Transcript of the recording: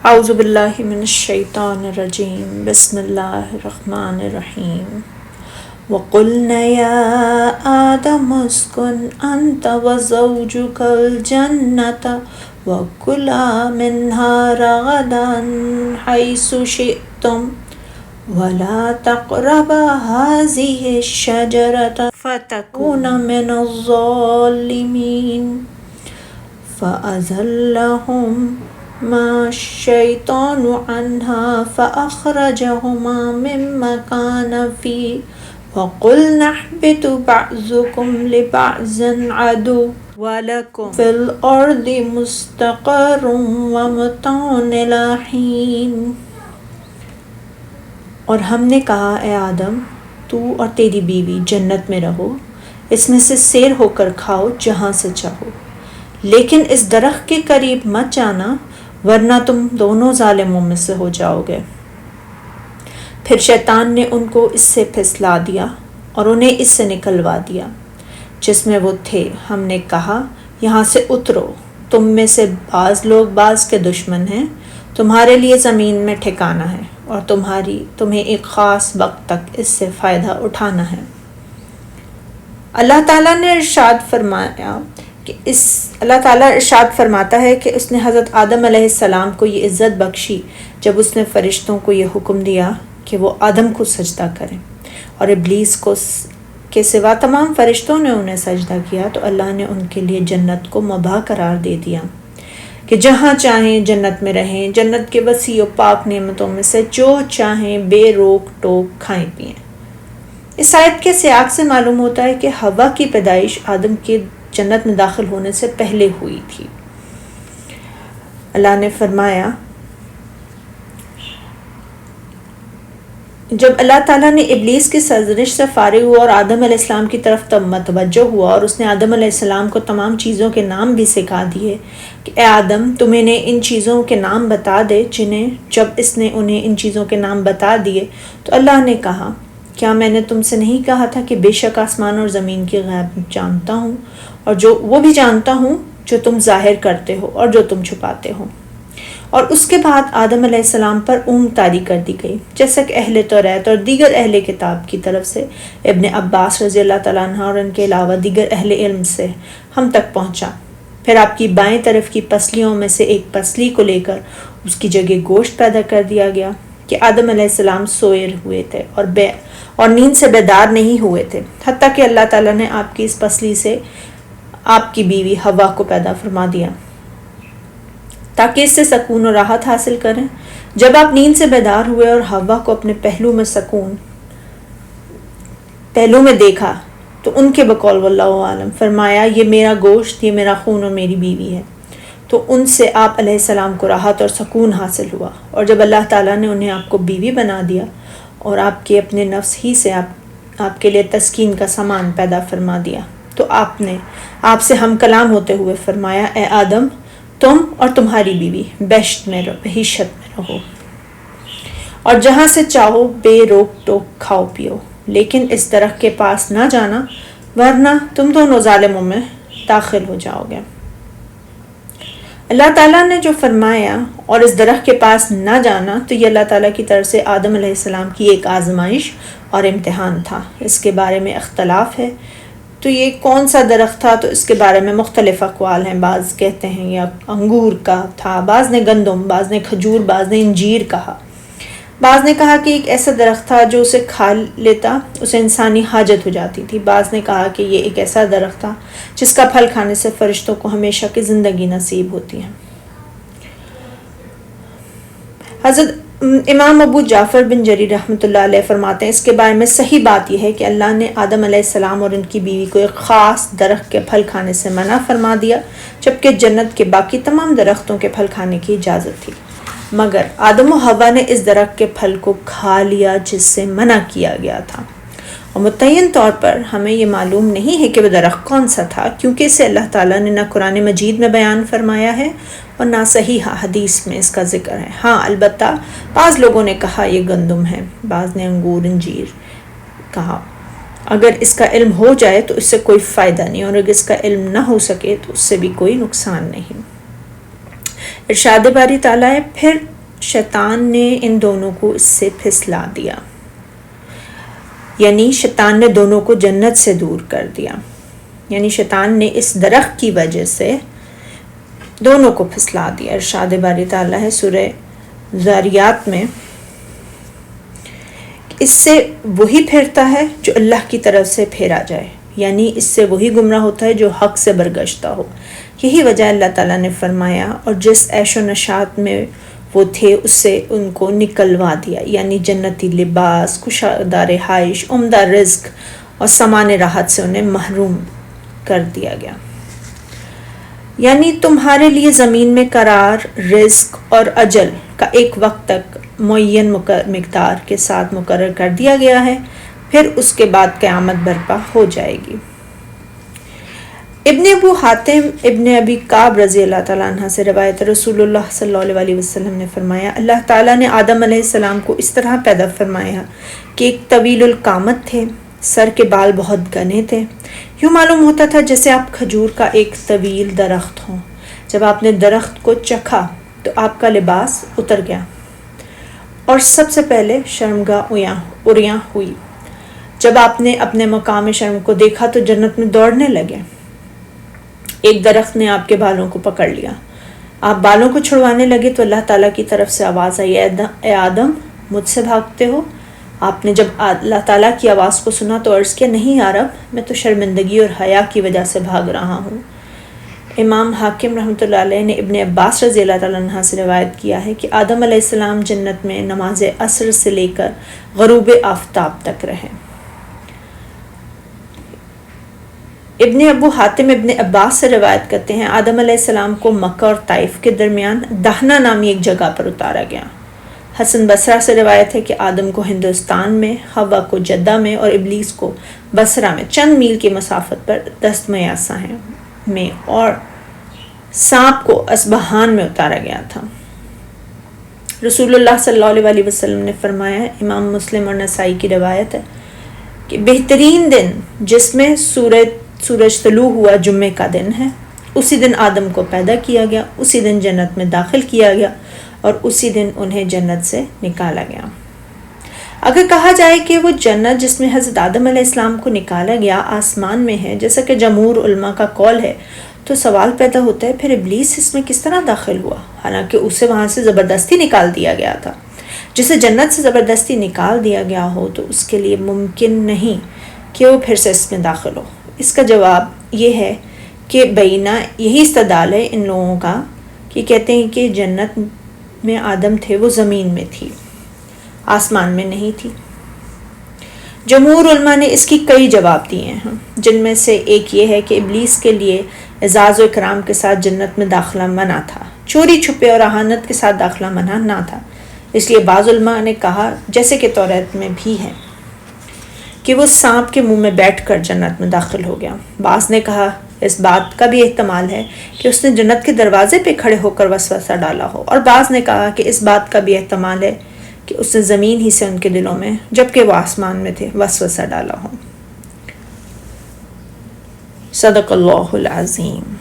اعوذ باللہ من الشیطان الرجیم بسم اللہ الرحمن الرحیم وَقُلْنَا يَا آدَمُ اسْكُنْ أَنْتَ وَزَوْجُكَ الْجَنَّةَ وَكُلَا مِنْهَا رَغَدًا حَيْثُ شِئْتُمْ وَلَا تَقْرَبَا هَٰذِهِ الشَّجَرَةَ فَتَكُونَا مِنَ الظَّالِمِينَ فَأَزَلَّهُمَا الشَّيْطَانُ عَنْهَا فَأَخْرَجَهُمَا مِمَّا كَانَا فِيهِ وَقُلْنَا اهْبِطُوا بَعْضُكُمْ لِبَعْضٍ عَدُوٌّ وَلَكُمْ فِي الْأَرْضِ مُسْتَقَرٌّ وَمَتَاعٌ إِلَىٰ حِينٍ۔ اور ہم نے کہا اے آدم، تو اور تیری بیوی جنت میں رہو، اس میں سے سیر ہو کر کھاؤ جہاں سے چاہو، لیکن اس درخت کے قریب مت جانا ورنہ تم دونوں ظالموں میں سے ہو جاؤ گے۔ پھر شیطان نے ان کو اس سے پھسلا دیا اور انہیں اس سے نکلوا دیا جس میں وہ تھے۔ ہم نے کہا یہاں سے اترو، تم میں سے بعض لوگ بعض کے دشمن ہیں، تمہارے لیے زمین میں ٹھکانہ ہے اور تمہیں ایک خاص وقت تک اس سے فائدہ اٹھانا ہے۔ اللہ تعالیٰ ارشاد فرماتا ہے کہ اس نے حضرت آدم علیہ السلام کو یہ عزت بخشی جب اس نے فرشتوں کو یہ حکم دیا کہ وہ آدم کو سجدہ کریں، اور ابلیس کے سوا تمام فرشتوں نے انہیں سجدہ کیا، تو اللہ نے ان کے لیے جنت کو مباح قرار دے دیا کہ جہاں چاہیں جنت میں رہیں، جنت کے وسیع و پاک نعمتوں میں سے جو چاہیں بے روک ٹوک کھائیں پئیں۔ اس آیت کے سیاق سے معلوم ہوتا ہے کہ حوا کی پیدائش آدم کے جنت میں داخل ہونے سے پہلے ہوئی تھی۔ اللہ نے فرمایا، جب اللہ تعالیٰ نے ابلیس کی سرزنش سے فارغ ہوا اور آدم علیہ السلام کی طرف متوجہ ہوا، اور اس نے آدم علیہ السلام کو تمام چیزوں کے نام بھی سکھا دیے کہ اے آدم، تم انہیں ان چیزوں کے نام بتا دے جب اس نے انہیں ان چیزوں کے نام بتا دیے تو اللہ نے کہا، کیا میں نے تم سے نہیں کہا تھا کہ بے شک آسمان اور زمین کی غیب جانتا ہوں، اور وہ بھی جانتا ہوں جو تم ظاہر کرتے ہو اور جو تم چھپاتے ہو۔ اور اس کے بعد آدم علیہ السلام پر طاری کر دی گئی، جیسا کہ اہل توریت اور دیگر اہل کتاب کی طرف سے ابن عباس رضی اللہ تعالیٰ عنہ اور ان کے علاوہ دیگر اہل علم سے ہم تک پہنچا۔ پھر آپ کی بائیں طرف کی پسلیوں میں سے ایک پسلی کو لے کر اس کی جگہ گوشت پیدا کر دیا گیا کہ آدم علیہ السلام سوئے ہوئے تھے اور نیند سے بیدار نہیں ہوئے تھے، حتیٰ کہ اللہ تعالیٰ نے آپ کی اس پسلی سے آپ کی بیوی حوا کو پیدا فرما دیا تاکہ اس سے سکون و راحت حاصل کریں۔ جب آپ نیند سے بیدار ہوئے اور حوا کو اپنے پہلو میں دیکھا تو ان کے بقول واللہ عالم فرمایا، یہ میرا گوشت، یہ میرا خون اور میری بیوی ہے۔ تو ان سے آپ علیہ السلام کو راحت اور سکون حاصل ہوا، اور جب اللہ تعالیٰ نے انہیں آپ کو بیوی بنا دیا اور آپ کے اپنے نفس ہی سے آپ کے لیے تسکین کا سامان پیدا فرما دیا، تو آپ نے آپ سے ہم کلام ہوتے ہوئے فرمایا، اے آدم، تم اور تمہاری بیوی بہشت میں رہو اور جہاں سے چاہو بے روک ٹوک کھاؤ پیو، لیکن اس درخت کے پاس نہ جانا ورنہ تم دونوں ظالموں میں داخل ہو جاؤ گے۔ اللہ تعالیٰ نے جو فرمایا اور اس درخت کے پاس نہ جانا، تو یہ اللہ تعالیٰ کی طرف سے آدم علیہ السلام کی ایک آزمائش اور امتحان تھا۔ اس کے بارے میں اختلاف ہے، تو یہ کون سا درخت تھا، تو اس کے بارے میں مختلف اقوال ہیں۔ بعض کہتے ہیں یہ انگور کا تھا، بعض نے گندم، بعض نے کھجور، بعض نے انجیر کہا، بعض نے کہا کہ ایک ایسا درخت تھا جو اسے کھا لیتا اسے انسانی حاجت ہو جاتی تھی، بعض نے کہا کہ یہ ایک ایسا درخت تھا جس کا پھل کھانے سے فرشتوں کو ہمیشہ کی زندگی نصیب ہوتی ہے۔ حضرت امام ابو جعفر بن جریر رحمۃ اللہ علیہ فرماتے ہیں، اس کے بارے میں صحیح بات یہ ہے کہ اللہ نے آدم علیہ السلام اور ان کی بیوی کو ایک خاص درخت کے پھل کھانے سے منع فرما دیا، جبکہ جنت کے باقی تمام درختوں کے پھل کھانے کی اجازت تھی، مگر آدم و حوا نے اس درخت کے پھل کو کھا لیا جس سے منع کیا گیا تھا، اور متعین طور پر ہمیں یہ معلوم نہیں ہے کہ وہ درخت کون سا تھا، کیونکہ اسے اللہ تعالیٰ نے نہ قرآن مجید میں بیان فرمایا ہے اور نہ صحیح حدیث میں اس کا ذکر ہے۔ ہاں البتہ بعض لوگوں نے کہا یہ گندم ہے، بعض نے انگور انجیر کہا۔ اگر اس کا علم ہو جائے تو اس سے کوئی فائدہ نہیں، اور اگر اس کا علم نہ ہو سکے تو اس سے بھی کوئی نقصان نہیں۔ ارشاد باری تعالیٰ ہے، پھر شیطان نے ان دونوں کو اس سے پھسلا دیا، یعنی شیطان نے دونوں کو جنت سے دور کر دیا، یعنی شیطان نے اس درخت کی وجہ سے دونوں کو پھسلا دیا۔ ارشاد باری تعالیٰ ہے سورہ ذاریات میں، اس سے وہی پھرتا ہے جو اللہ کی طرف سے پھیرا جائے، یعنی اس سے وہی گمراہ ہوتا ہے جو حق سے برگشتہ ہو۔ یہی وجہ اللہ تعالیٰ نے فرمایا اور جس عیش و نشاط میں وہ تھے اس سے ان کو نکلوا دیا، یعنی جنتی لباس، کشادہ رہائش، عمدہ رزق اور سامان راحت سے انہیں محروم کر دیا گیا۔ یعنی تمہارے لیے زمین میں قرار، رزق اور اجل کا ایک وقت تک معین مقدار کے ساتھ مقرر کر دیا گیا ہے، پھر اس کے بعد قیامت برپا ہو جائے گی۔ ابن ابو حاتم ابن ابی کعب رضی اللہ تعالیٰ عنہ سے روایت، رسول اللہ صلی اللہ علیہ وسلم نے فرمایا، اللہ تعالیٰ نے آدم علیہ السلام کو اس طرح پیدا فرمایا کہ ایک طویل القامت تھے، سر کے بال بہت گھنے تھے، یوں معلوم ہوتا تھا جیسے آپ کھجور کا ایک طویل درخت ہوں۔ جب آپ نے درخت کو چکھا تو آپ کا لباس اتر گیا اور سب سے پہلے شرمگاہ اریاں ہوئی۔ جب آپ نے اپنے مقام شرم کو دیکھا تو جنت میں دوڑنے لگے۔ ایک درخت نے آپ کے بالوں کو پکڑ لیا، آپ بالوں کو چھڑوانے لگے تو اللہ تعالیٰ کی طرف سے آواز آئی، اے آدم مجھ سے بھاگتے ہو؟ آپ نے جب اللہ تعالیٰ کی آواز کو سنا تو عرض کیا، نہیں یا رب، میں تو شرمندگی اور حیا کی وجہ سے بھاگ رہا ہوں۔ امام حاکم رحمۃ اللہ علیہ نے ابن عباس رضی اللہ تعالیٰ عنہ سے روایت کیا ہے کہ آدم علیہ السلام جنت میں نماز عصر سے لے کر غروب آفتاب تک رہے۔ ابن ابو حاتم ابن عباس سے روایت کرتے ہیں، آدم علیہ السلام کو مکہ اور طائف کے درمیان دہنا نامی ایک جگہ پر اتارا گیا۔ حسن بصرہ سے روایت ہے کہ آدم کو ہندوستان میں، حوا کو جدہ میں اور ابلیس کو بصرہ میں چند میل کی مسافت پر دست میسا میں اور سانپ کو اسبہان میں اتارا گیا تھا۔ رسول اللہ صلی اللہ علیہ وسلم نے فرمایا، امام مسلم اور نسائی کی روایت ہے کہ بہترین دن جس میں سورج طلوع ہوا جمعے کا دن ہے، اسی دن آدم کو پیدا کیا گیا، اسی دن جنت میں داخل کیا گیا اور اسی دن انہیں جنت سے نکالا گیا۔ اگر کہا جائے کہ وہ جنت جس میں حضرت آدم علیہ السلام کو نکالا گیا آسمان میں ہے، جیسا کہ جمہور علماء کا قول ہے، تو سوال پیدا ہوتا ہے پھر ابلیس اس میں کس طرح داخل ہوا، حالانکہ اسے وہاں سے زبردستی نکال دیا گیا تھا۔ جسے جنت سے زبردستی نکال دیا گیا ہو تو اس کے لیے ممکن نہیں کہ وہ پھر سے اس میں داخل ہو۔ اس کا جواب یہ ہے کہ بینہ یہی استدلال ہے ان لوگوں کا کہ کہتے ہیں کہ جنت میں آدم تھے وہ زمین میں تھی، آسمان میں نہیں تھی۔ جمہور علماء نے اس کی کئی جواب دیے ہیں، جن میں سے ایک یہ ہے کہ ابلیس کے لیے اعزاز و اکرام کے ساتھ جنت میں داخلہ منع تھا، چوری چھپے اور اہانت کے ساتھ داخلہ منع نہ تھا۔ اس لیے بعض علماء نے کہا، جیسے کہ توریت میں بھی ہے، کہ وہ سانپ کے منہ میں بیٹھ کر جنت میں داخل ہو گیا۔ بعض نے کہا اس بات کا بھی احتمال ہے کہ اس نے جنت کے دروازے پہ کھڑے ہو کر وسوسہ ڈالا ہو، اور بعض نے کہا کہ اس بات کا بھی احتمال ہے کہ اس نے زمین ہی سے ان کے دلوں میں جبکہ وہ آسمان میں تھے وسوسہ ڈالا ہو۔ صدق اللہ العظیم۔